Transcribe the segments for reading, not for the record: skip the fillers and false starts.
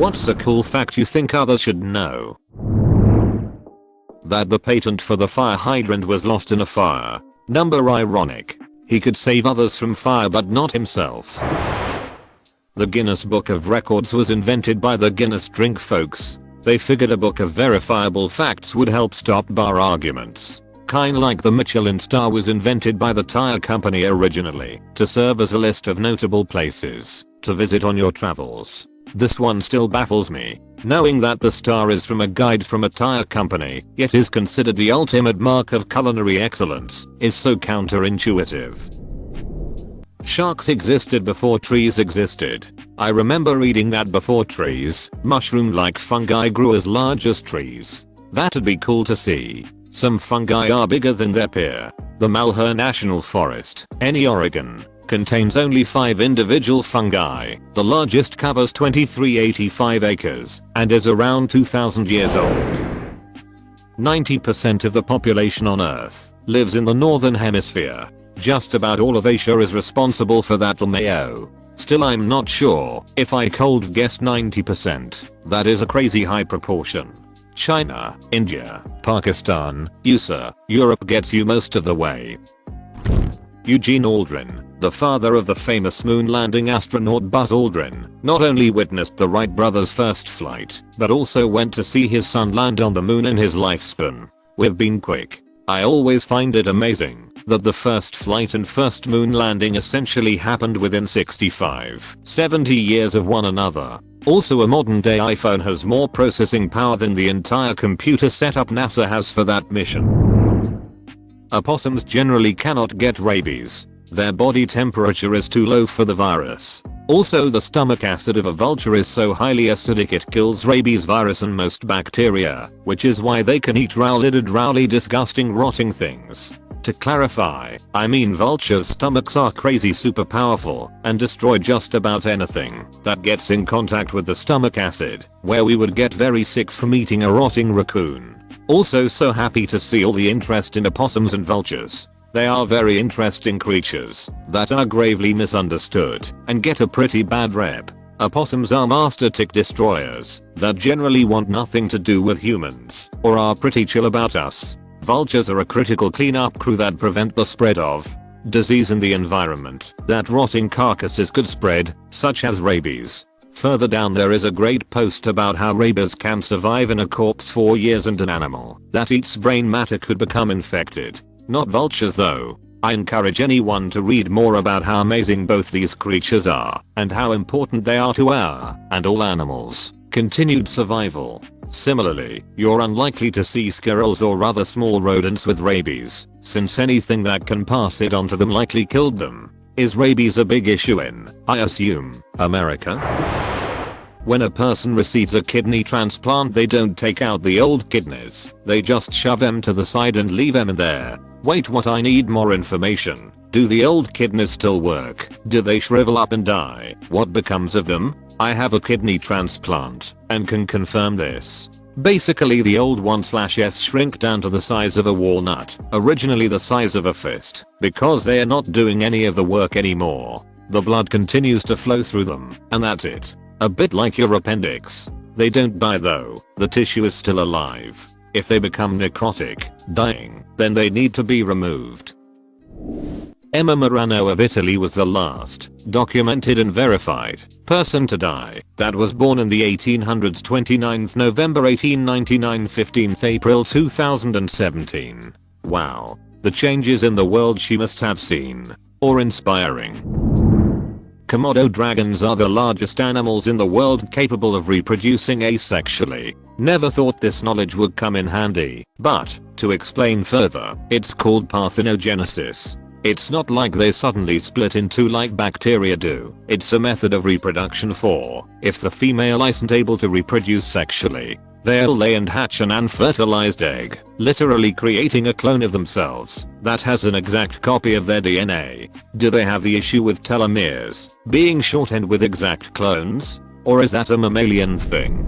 What's a cool fact you think others should know? That the patent for the fire hydrant was lost in a fire. Number ironic. He could save others from fire but not himself. The Guinness Book of Records was invented by the Guinness drink folks. They figured a book of verifiable facts would help stop bar arguments. Kinda like the Michelin star was invented by the tire company originally to serve as a list of notable places to visit on your travels. This one still baffles me. Knowing that the star is from a guide from a tire company, yet is considered the ultimate mark of culinary excellence, is so counterintuitive. Sharks existed before trees existed. I remember reading that before trees, mushroom-like fungi grew as large as trees. That'd be cool to see. Some fungi are bigger than their peer. The Malheur National Forest, in Oregon, contains only 5 individual fungi. The largest covers 2385 acres and is around 2000 years old. 90% of the population on Earth lives in the northern hemisphere. Just about all of Asia is responsible for that LMAO. Still, I'm not sure if I cold guessed 90%. That is a crazy high proportion. China, India, Pakistan, USA, Europe gets you most of the way. Eugene Aldrin, the father of the famous moon landing astronaut Buzz Aldrin, not only witnessed the Wright brothers' first flight, but also went to see his son land on the moon in his lifespan. We've been quick. I always find it amazing that the first flight and first moon landing essentially happened within 65-70 years of one another. Also, a modern day iPhone has more processing power than the entire computer setup NASA has for that mission. Opossums generally cannot get rabies. Their body temperature is too low for the virus. Also, the stomach acid of a vulture is so highly acidic it kills rabies virus and most bacteria, which is why they can eat rowly disgusting rotting things. To clarify, I mean vultures' stomachs are crazy super powerful and destroy just about anything that gets in contact with the stomach acid, where we would get very sick from eating a rotting raccoon. Also, so happy to see all the interest in opossums and vultures. They are very interesting creatures that are gravely misunderstood and get a pretty bad rep. Opossums are master tick destroyers that generally want nothing to do with humans or are pretty chill about us. Vultures are a critical cleanup crew that prevent the spread of disease in the environment that rotting carcasses could spread, such as rabies. Further down there is a great post about how rabies can survive in a corpse for years and an animal that eats brain matter could become infected. Not vultures though. I encourage anyone to read more about how amazing both these creatures are and how important they are to our, and all animals, continued survival. Similarly, you're unlikely to see squirrels or other small rodents with rabies, since anything that can pass it on to them likely killed them. Is rabies a big issue in, I assume, America? When a person receives a kidney transplant, they don't take out the old kidneys, they just shove them to the side and leave them in there. Wait, what? I need more information. Do the old kidneys still work? Do they shrivel up and die? What becomes of them? I have a kidney transplant and can confirm this. Basically, the old 1/s shrink down to the size of a walnut, originally the size of a fist, because they are not doing any of the work anymore. The blood continues to flow through them, and that's it. A bit like your appendix. They don't die though, the tissue is still alive. If they become necrotic, dying, then they need to be removed. Emma Marano of Italy was the last documented and verified person to die that was born in the 1800s. 29th November 1899, 15th April 2017. Wow. The changes in the world she must have seen. Or inspiring. Komodo dragons are the largest animals in the world capable of reproducing asexually. Never thought this knowledge would come in handy, but, to explain further, it's called parthenogenesis. It's not like they suddenly split in two like bacteria do. It's a method of reproduction for, if the female isn't able to reproduce sexually, they'll lay and hatch an unfertilized egg, literally creating a clone of themselves that has an exact copy of their DNA. Do they have the issue with telomeres being shortened with exact clones? Or is that a mammalian thing?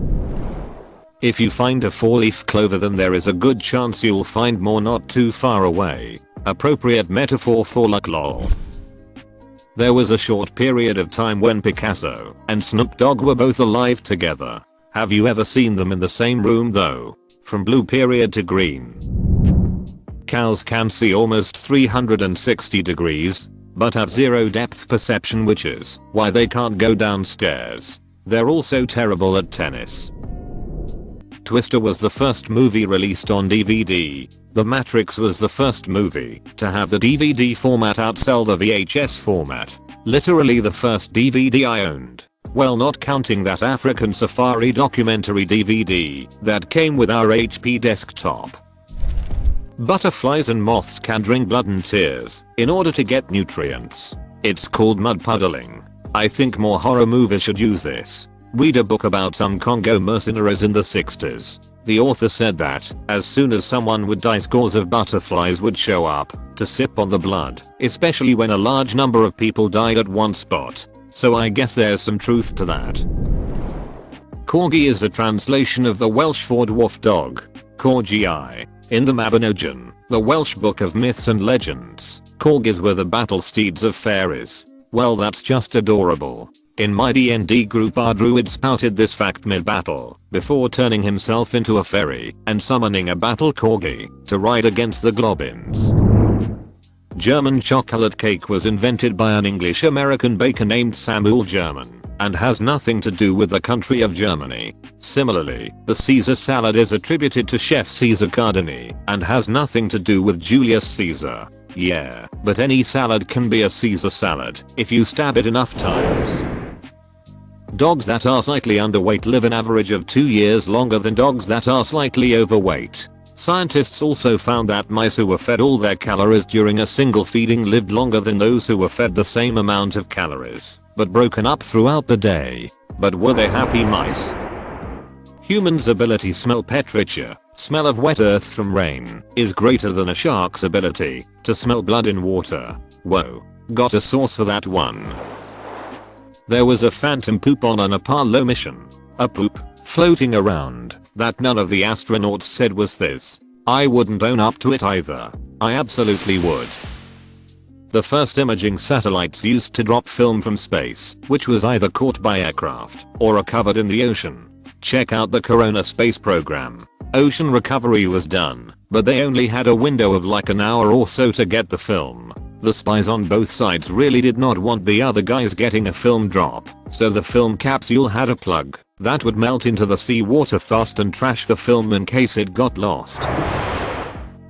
If you find a 4-leaf clover, then there is a good chance you'll find more not too far away. Appropriate metaphor for luck, lol. There was a short period of time when Picasso and Snoop Dogg were both alive together. Have you ever seen them in the same room though? From blue period to green. Cows can see almost 360 degrees, but have zero depth perception, which is why they can't go downstairs. They're also terrible at tennis. Twister was the first movie released on DVD. The Matrix was the first movie to have the DVD format outsell the VHS format. Literally the first DVD I owned. Well, not counting that African Safari documentary DVD that came with our HP desktop. Butterflies and moths can drink blood and tears in order to get nutrients. It's called mud puddling. I think more horror movies should use this. Read a book about some Congo mercenaries in the 60s. The author said that as soon as someone would die, scores of butterflies would show up to sip on the blood, especially when a large number of people died at one spot. So I guess there's some truth to that. Corgi is a translation of the Welsh for dwarf dog, Corgi. In the Mabinogion, the Welsh book of myths and legends, corgis were the battle steeds of fairies. Well, that's just adorable. In my D&D group, our druid spouted this fact mid-battle, before turning himself into a fairy and summoning a battle corgi to ride against the globins. German chocolate cake was invented by an English-American baker named Samuel German and has nothing to do with the country of Germany. Similarly, the Caesar salad is attributed to Chef Caesar Cardini and has nothing to do with Julius Caesar. Yeah, but any salad can be a Caesar salad if you stab it enough times. Dogs that are slightly underweight live an average of 2 years longer than dogs that are slightly overweight. Scientists also found that mice who were fed all their calories during a single feeding lived longer than those who were fed the same amount of calories, but broken up throughout the day. But were they happy mice? Humans' ability smell petrichor, smell of wet earth from rain, is greater than a shark's ability to smell blood in water. Whoa. Got a source for that one. There was a phantom poop on an Apollo mission. A poop floating around that none of the astronauts said was this. I wouldn't own up to it either. I absolutely would. The first imaging satellites used to drop film from space, which was either caught by aircraft or recovered in the ocean. Check out the Corona space program. Ocean recovery was done, but they only had a window of like an hour or so to get the film. The spies on both sides really did not want the other guys getting a film drop, so the film capsule had a plug that would melt into the seawater fast and trash the film in case it got lost.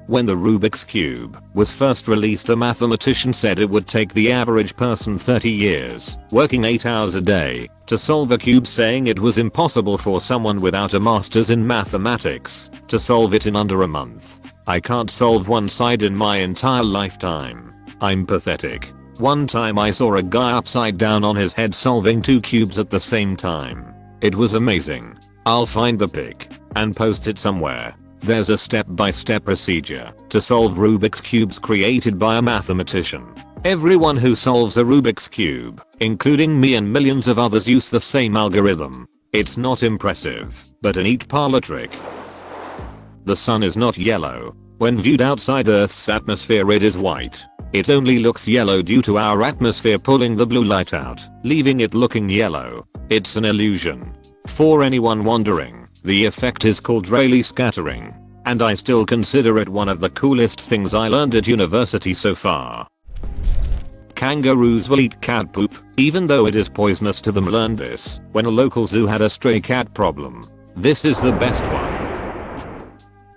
When the Rubik's Cube was first released, a mathematician said it would take the average person 30 years, working 8 hours a day, to solve a cube, saying it was impossible for someone without a master's in mathematics to solve it in under a month. I can't solve one side in my entire lifetime. I'm pathetic. One time I saw a guy upside down on his head solving 2 cubes at the same time. It was amazing. I'll find the pic and post it somewhere. There's a step-by-step procedure to solve Rubik's cubes created by a mathematician. Everyone who solves a Rubik's cube, including me and millions of others, use the same algorithm. It's not impressive, but a neat parlor trick. The sun is not yellow. When viewed outside Earth's atmosphere, it is white. It only looks yellow due to our atmosphere pulling the blue light out, leaving it looking yellow. It's an illusion. For anyone wondering, the effect is called Rayleigh scattering, and I still consider it one of the coolest things I learned at university so far. Kangaroos will eat cat poop, even though it is poisonous to them. Learned this when a local zoo had a stray cat problem. This is the best one.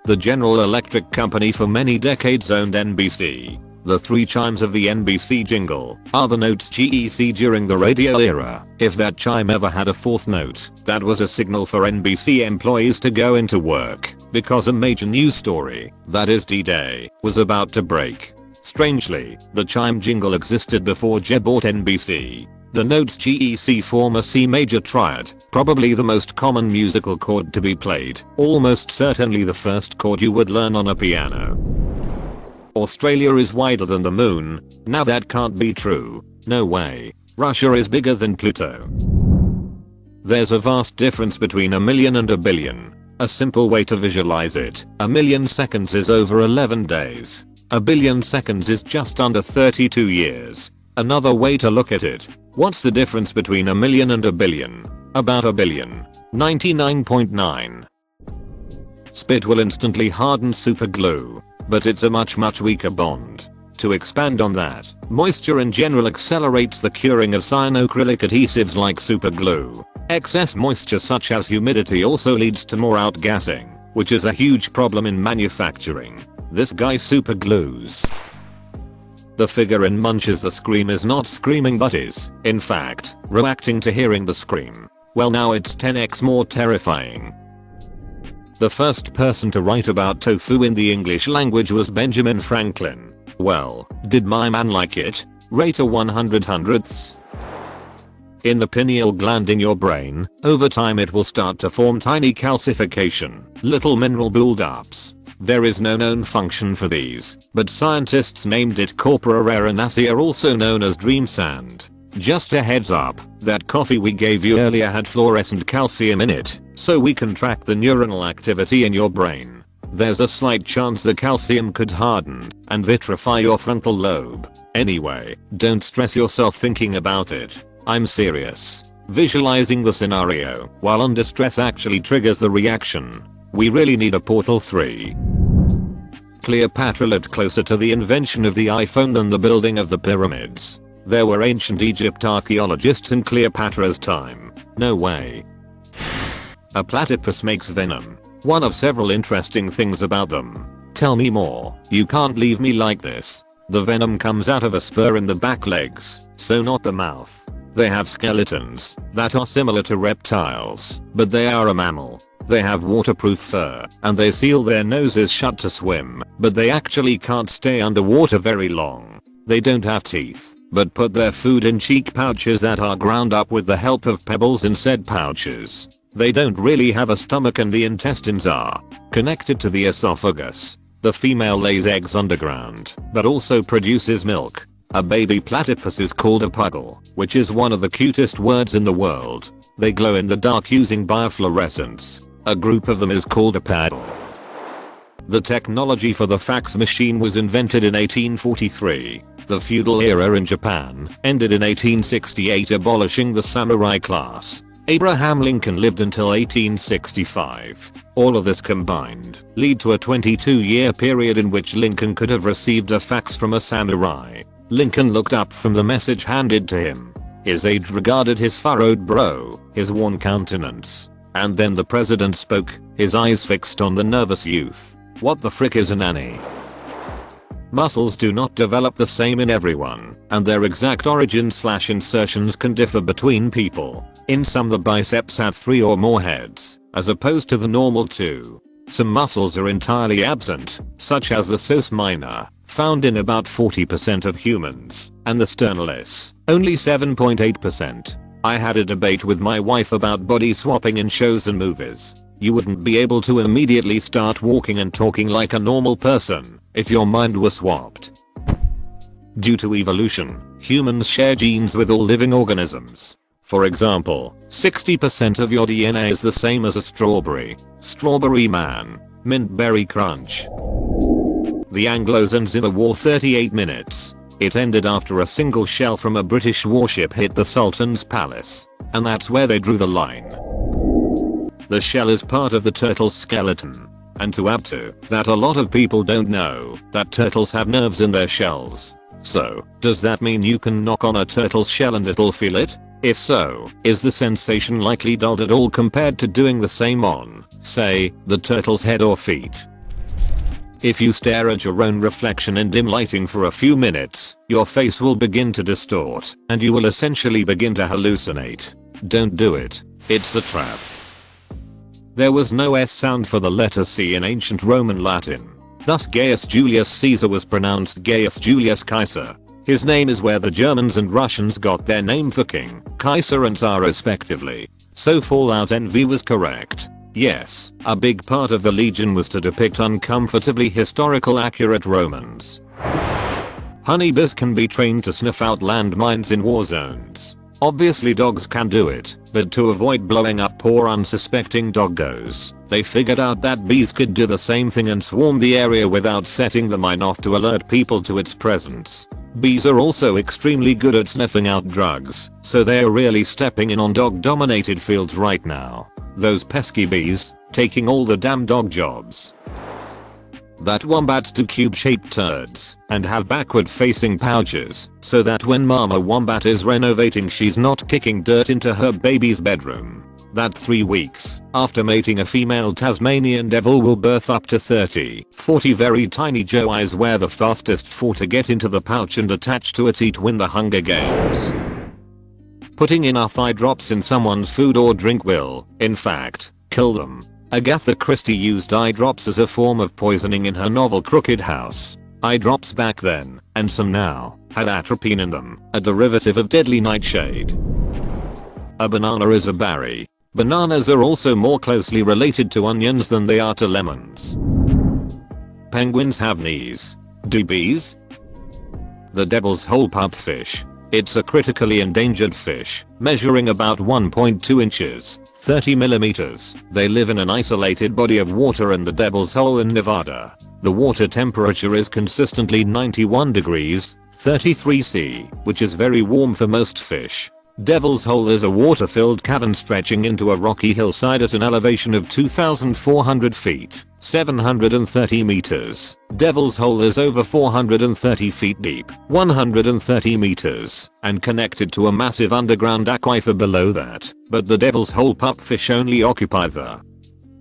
The General Electric Company for many decades owned NBC. The 3 chimes of the NBC jingle are the notes GEC during the radio era. If that chime ever had a 4th note, that was a signal for NBC employees to go into work, because a major news story, that is D-Day, was about to break. Strangely, the chime jingle existed before Jeb bought NBC. The notes GEC form a C major triad, probably the most common musical chord to be played, almost certainly the first chord you would learn on a piano. Australia is wider than the moon. Now that can't be true. No way. Russia is bigger than Pluto. There's a vast difference between a million and a billion. A simple way to visualize it: a million seconds is over 11 days. A billion seconds is just under 32 years. Another way to look at it. What's the difference between a million and a billion? About a billion. 99.9. Spit will instantly harden super glue, but it's a much weaker bond. To expand on that, moisture in general accelerates the curing of cyanoacrylic adhesives like super glue. Excess moisture such as humidity also leads to more outgassing, which is a huge problem in manufacturing. This guy super glues. The figure in Munch's The Scream is not screaming but is, in fact, reacting to hearing the scream. Well, now it's 10x more terrifying. The first person to write about tofu in the English language was Benjamin Franklin. Well, did my man like it? Rate a 100 hundredths. In the pineal gland in your brain, over time it will start to form tiny calcification, little mineral buildups. There is no known function for these, but scientists named it corpora arenacea, also known as dream sand. Just a heads up, that coffee we gave you earlier had fluorescent calcium in it, so we can track the neuronal activity in your brain. There's a slight chance the calcium could harden and vitrify your frontal lobe. Anyway, don't stress yourself thinking about it. I'm serious. Visualizing the scenario while under stress actually triggers the reaction. We really need a Portal 3. Cleopatra lived closer to the invention of the iPhone than the building of the pyramids. There were ancient Egypt archaeologists in Cleopatra's time. No way. A platypus makes venom. One of several interesting things about them. Tell me more. You can't leave me like this. The venom comes out of a spur in the back legs, so not the mouth. They have skeletons that are similar to reptiles, but they are a mammal. They have waterproof fur, and they seal their noses shut to swim, but they actually can't stay underwater very long. They don't have teeth, but put their food in cheek pouches that are ground up with the help of pebbles in said pouches. They don't really have a stomach and the intestines are connected to the esophagus. The female lays eggs underground, but also produces milk. A baby platypus is called a puggle, which is one of the cutest words in the world. They glow in the dark using biofluorescence. A group of them is called a paddle. The technology for the fax machine was invented in 1843. The feudal era in Japan ended in 1868, abolishing the samurai class. Abraham Lincoln lived until 1865. All of this combined lead to a 22-year period in which Lincoln could have received a fax from a samurai. Lincoln looked up from the message handed to him. His aide regarded his furrowed brow, his worn countenance. And then the president spoke, his eyes fixed on the nervous youth. What the frick is a nanny? Muscles do not develop the same in everyone, and their exact origin/insertions can differ between people. In some the biceps have 3 or more heads, as opposed to the normal 2. Some muscles are entirely absent, such as the sos minor, found in about 40% of humans, and the sternalis, only 7.8%. I had a debate with my wife about body swapping in shows and movies. You wouldn't be able to immediately start walking and talking like a normal person if your mind was swapped. Due to evolution, humans share genes with all living organisms. For example, 60% of your DNA is the same as a strawberry. Strawberry man. Mint berry crunch. The Anglo-Zanzibar War 38 minutes. It ended after a single shell from a British warship hit the Sultan's palace. And that's where they drew the line. The shell is part of the turtle's skeleton. And to add to that, a lot of people don't know that turtles have nerves in their shells. So, does that mean you can knock on a turtle's shell and it'll feel it? If so, is the sensation likely dulled at all compared to doing the same on, say, the turtle's head or feet? If you stare at your own reflection in dim lighting for a few minutes, your face will begin to distort, and you will essentially begin to hallucinate. Don't do it. It's a trap. There was no S sound for the letter C in ancient Roman Latin. Thus Gaius Julius Caesar was pronounced Gaius Julius Kaiser. His name is where the Germans and Russians got their name for king, Kaiser and Tsar respectively. So Fallout Envy was correct. Yes, a big part of the Legion was to depict uncomfortably historical accurate Romans. Honeybees can be trained to sniff out landmines in war zones. Obviously dogs can do it, but to avoid blowing up poor unsuspecting doggos, they They figured out that bees could do the same thing and swarm the area without setting the mine off to alert people to its presence. Bees are also extremely good at sniffing out drugs, so they are really stepping in on dog-dominated fields right now. Those pesky bees, taking all the damn dog jobs. That wombats do cube-shaped turds and have backward-facing pouches so that when Mama Wombat is renovating she's not kicking dirt into her baby's bedroom. That 3 weeks after mating a female Tasmanian devil will birth up to 30-40 very tiny Joe eyes where the fastest 4 to get into the pouch and attach to it eat win the Hunger Games. Putting enough eye drops in someone's food or drink will, in fact, kill them. Agatha Christie used eye drops as a form of poisoning in her novel Crooked House. Eye drops back then, and some now, had atropine in them, a derivative of deadly nightshade. A banana is a berry. Bananas are also more closely related to onions than they are to lemons. Penguins have knees. Do bees? The devil's hole pupfish. It's a critically endangered fish, measuring about 1.2 inches, 30 millimeters. They live in an isolated body of water in the Devil's Hole in Nevada. The water temperature is consistently 91 degrees, 33 C, which is very warm for most fish. Devil's Hole is a water-filled cavern stretching into a rocky hillside at an elevation of 2,400 feet, 730 meters. Devil's Hole is over 430 feet deep, 130 meters, and connected to a massive underground aquifer below that, but the Devil's Hole pupfish only occupy the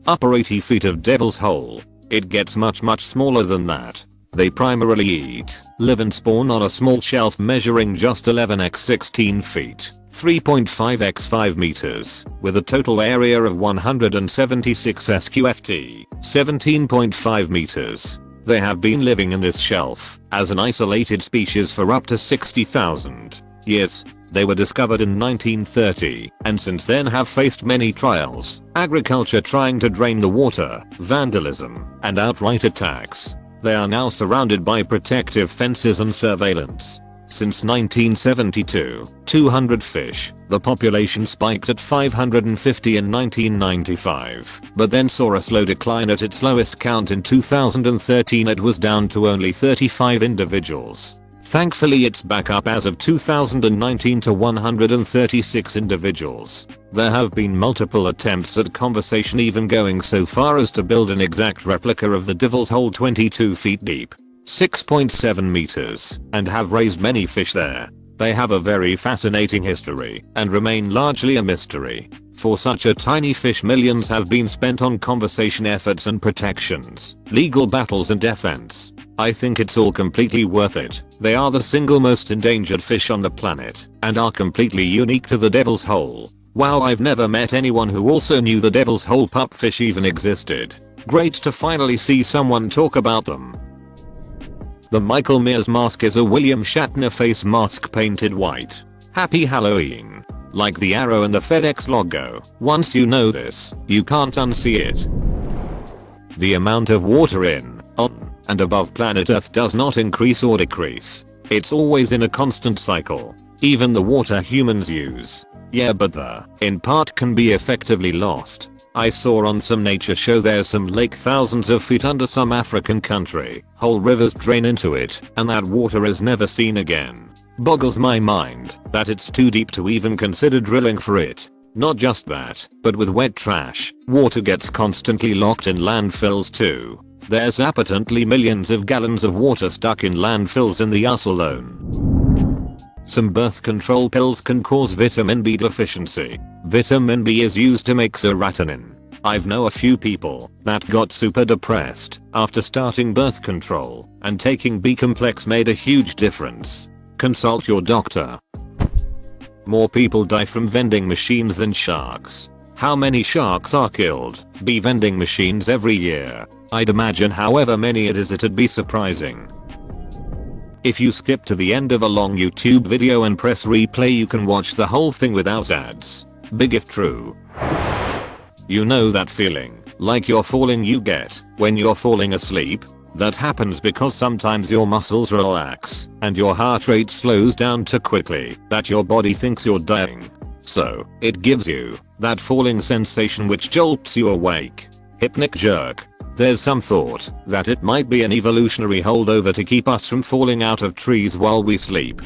upper 80 feet of Devil's Hole. It gets much smaller than that. They primarily eat, live and spawn on a small shelf measuring just 11 x 16 feet, 3.5 x 5 meters, with a total area of 176 sqft, 17.5 meters. They have been living in this shelf as an isolated species for up to 60,000 years. They were discovered in 1930 and since then have faced many trials, agriculture trying to drain the water, vandalism, and outright attacks. They are now surrounded by protective fences and surveillance. Since 1972, 200 fish, the population spiked at 550 in 1995, but then saw a slow decline at its lowest count in 2013. It was down to only 35 individuals. Thankfully it's back up as of 2019 to 136 individuals. There have been multiple attempts at conservation, even going so far as to build an exact replica of the Devil's Hole 22 feet deep, 6.7 meters, and have raised many fish there. They have a very fascinating history and remain largely a mystery. For such a tiny fish, millions have been spent on conservation efforts and protections, legal battles and defense. I think it's all completely worth it. They are the single most endangered fish on the planet and are completely unique to the Devil's Hole. Wow, I've never met anyone who also knew the Devil's Hole pupfish even existed. Great to finally see someone talk about them. The Michael Myers mask is a William Shatner face mask painted white. Happy Halloween. Like the arrow in the FedEx logo. Once you know this, you can't unsee it. The amount of water in, on, and above planet Earth does not increase or decrease. It's always in a constant cycle. Even the water humans use. Yeah, but the in part can be effectively lost. I saw on some nature show there's some lake thousands of feet under some African country. Whole rivers drain into it, and that water is never seen again. Boggles my mind that it's too deep to even consider drilling for it. Not just that, but with wet trash, water gets constantly locked in landfills too. There's apparently millions of gallons of water stuck in landfills in the US alone. Some birth control pills can cause vitamin B deficiency. Vitamin B is used to make serotonin. I've know a few people that got super depressed after starting birth control, and taking B complex made a huge difference. Consult your doctor. More people die from vending machines than sharks. How many sharks are killed by vending machines every year? I'd imagine however many it is, it'd be surprising. If you skip to the end of a long YouTube video and press replay, you can watch the whole thing without ads. Big if true. You know that feeling like you're falling you get when you're falling asleep? That happens because sometimes your muscles relax and your heart rate slows down too quickly that your body thinks you're dying. So, it gives you that falling sensation which jolts you awake. Hypnic jerk. There's some thought that it might be an evolutionary holdover to keep us from falling out of trees while we sleep.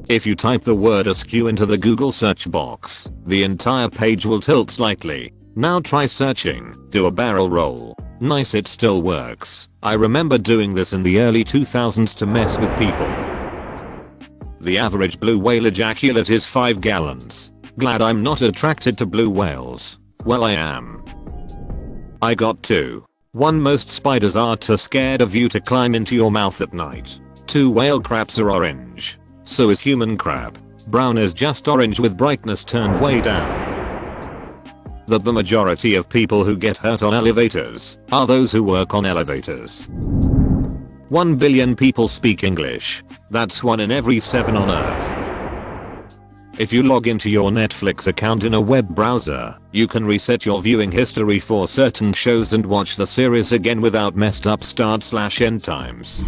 If you type the word askew into the Google search box, the entire page will tilt slightly. Now try searching, do a barrel roll. Nice, it still works. I remember doing this in the early 2000s to mess with people. The average blue whale ejaculate is 5 gallons. Glad I'm not attracted to blue whales. Well, I am. I got 2. 1. Most spiders are too scared of you to climb into your mouth at night. 2. Whale crabs are orange. So is human crab. Brown is just orange with brightness turned way down. That the majority of people who get hurt on elevators are those who work on elevators. 1 billion people speak English. That's 1 in every 7 on Earth. If you log into your Netflix account in a web browser, you can reset your viewing history for certain shows and watch the series again without messed up start/end times.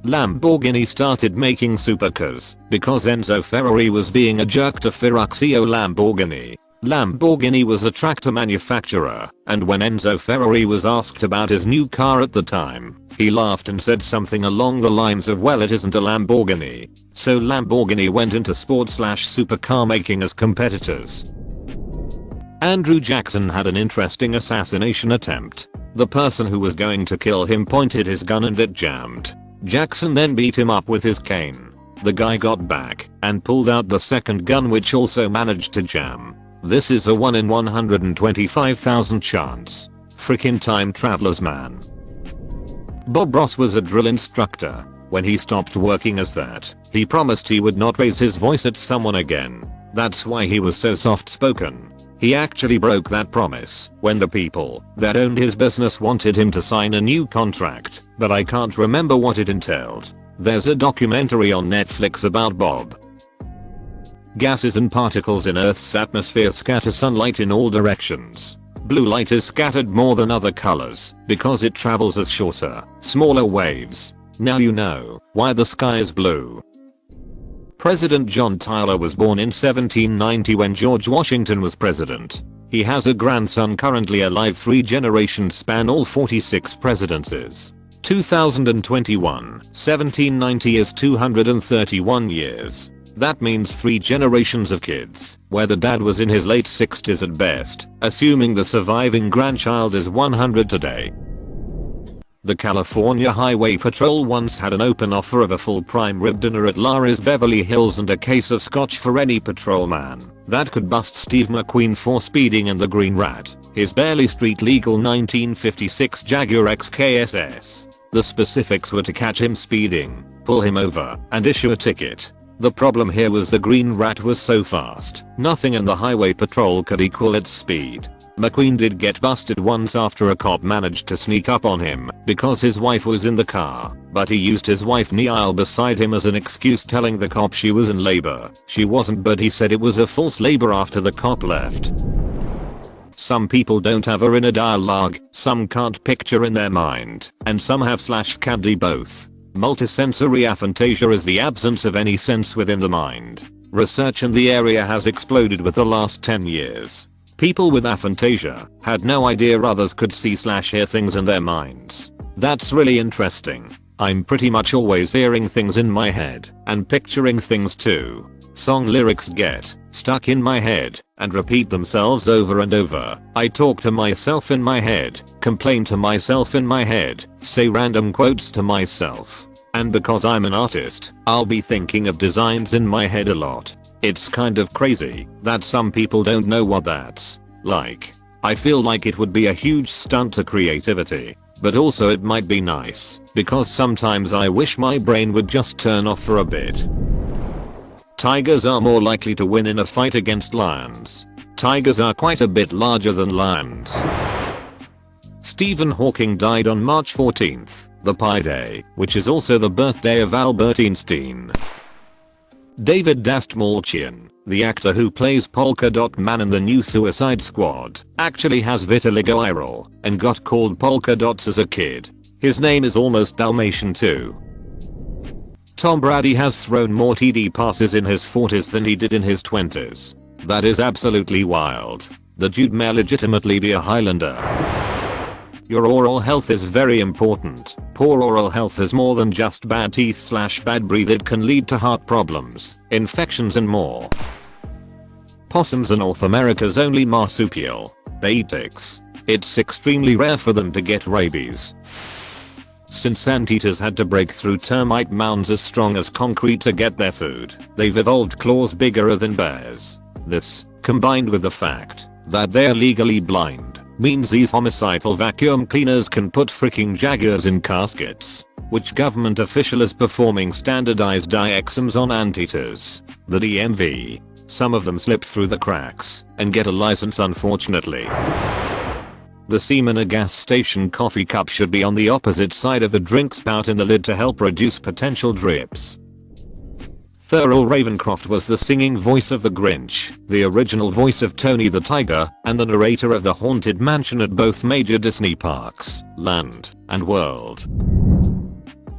Lamborghini started making supercars because Enzo Ferrari was being a jerk to Ferruccio Lamborghini. Lamborghini was a tractor manufacturer, and when Enzo Ferrari was asked about his new car at the time, he laughed and said something along the lines of, well, it isn't a Lamborghini. So Lamborghini went into sport/supercar making as competitors. Andrew Jackson had an interesting assassination attempt. The person who was going to kill him pointed his gun and it jammed. Jackson then beat him up with his cane. The guy got back and pulled out the second gun, which also managed to jam. This is a 1 in 125,000 chance. Frickin' time travelers, man. Bob Ross was a drill instructor. When he stopped working as that, he promised he would not raise his voice at someone again. That's why he was so soft spoken. He actually broke that promise when the people that owned his business wanted him to sign a new contract, but I can't remember what it entailed. There's a documentary on Netflix about Bob. Gases and particles in Earth's atmosphere scatter sunlight in all directions. Blue light is scattered more than other colors because it travels as shorter, smaller waves. Now you know why the sky is blue. President John Tyler was born in 1790 when George Washington was president. He has a grandson currently alive. 3 generations span all 46 presidencies. 2021, 1790 is 231 years. That means 3 generations of kids, where the dad was in his late 60s at best, assuming the surviving grandchild is 100 today. The California Highway Patrol once had an open offer of a full prime rib dinner at Lara's Beverly Hills and a case of scotch for any patrolman that could bust Steve McQueen for speeding in the Green Rat, his barely street legal 1956 Jaguar XKSS. The specifics were to catch him speeding, pull him over, and issue a ticket. The problem here was the Green Rat was so fast, nothing in the highway patrol could equal its speed. McQueen did get busted once after a cop managed to sneak up on him because his wife was in the car, but he used his wife in the aisle beside him as an excuse, telling the cop she was in labor. She wasn't, but he said it was a false labor after the cop left. Some people don't have a inner dialogue, some can't picture in their mind, and some have/can do both. Multisensory aphantasia is the absence of any sense within the mind. Research in the area has exploded with the last 10 years. People with aphantasia had no idea others could see/hear things in their minds. That's really interesting. I'm pretty much always hearing things in my head and picturing things too. Song lyrics get stuck in my head and repeat themselves over and over. I talk to myself in my head, complain to myself in my head, say random quotes to myself. And because I'm an artist, I'll be thinking of designs in my head a lot. It's kind of crazy that some people don't know what that's like. I feel like it would be a huge stunt to creativity, but also it might be nice because sometimes I wish my brain would just turn off for a bit. Tigers are more likely to win in a fight against lions. Tigers are quite a bit larger than lions. Stephen Hawking died on March 14th, the Pi Day, which is also the birthday of Albert Einstein. David Dastmalchian, the actor who plays Polka Dot Man in the new Suicide Squad, actually has vitiligo viral and got called Polka Dots as a kid. His name is almost Dalmatian too. Tom Brady has thrown more TD passes in his 40s than he did in his 20s. That is absolutely wild. that you'd may legitimately be a Highlander. Your oral health is very important. Poor oral health is more than just bad teeth / bad breath. It can lead to heart problems, infections and more. Possums are North America's only marsupial. They eat ticks. It's extremely rare for them to get rabies. Since anteaters had to break through termite mounds as strong as concrete to get their food, they've evolved claws bigger than bears. This, combined with the fact that they're legally blind, means these homicidal vacuum cleaners can put freaking jaguars in caskets. Which government official is performing standardized eye exams on anteaters? The DMV. Some of them slip through the cracks and get a license, unfortunately. The seam in a gas station coffee cup should be on the opposite side of the drink spout in the lid to help reduce potential drips. Thurl Ravencroft was the singing voice of the Grinch, the original voice of Tony the Tiger, and the narrator of the Haunted Mansion at both major Disney parks, Land and World.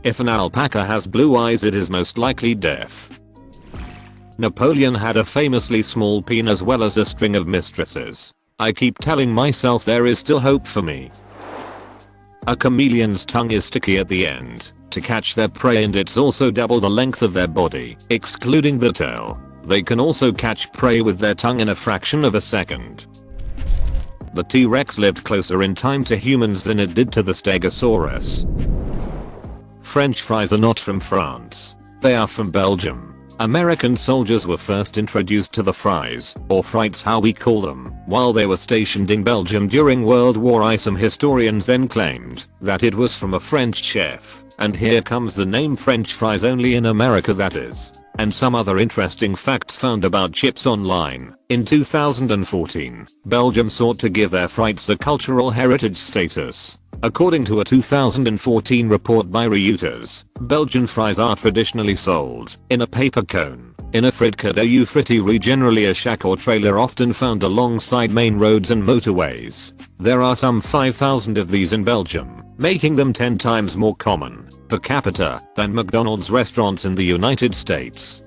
If an alpaca has blue eyes, it is most likely deaf. Napoleon had a famously small peen as well as a string of mistresses. I keep telling myself there is still hope for me. A chameleon's tongue is sticky at the end to catch their prey, and it's also double the length of their body, excluding the tail. They can also catch prey with their tongue in a fraction of a second. The T-Rex lived closer in time to humans than it did to the Stegosaurus. French fries are not from France. They are from Belgium. American soldiers were first introduced to the fries, or frites how we call them, while they were stationed in Belgium during World War I. Some historians then claimed that it was from a French chef, and here comes the name French fries, only in America that is. And some other interesting facts found about chips online. In 2014, Belgium sought to give their frites a cultural heritage status. According to a 2014 report by Reuters, Belgian fries are traditionally sold in a paper cone, in a fricadeau friterie, generally a shack or trailer often found alongside main roads and motorways. There are some 5,000 of these in Belgium, making them 10 times more common per capita than McDonald's restaurants in the United States.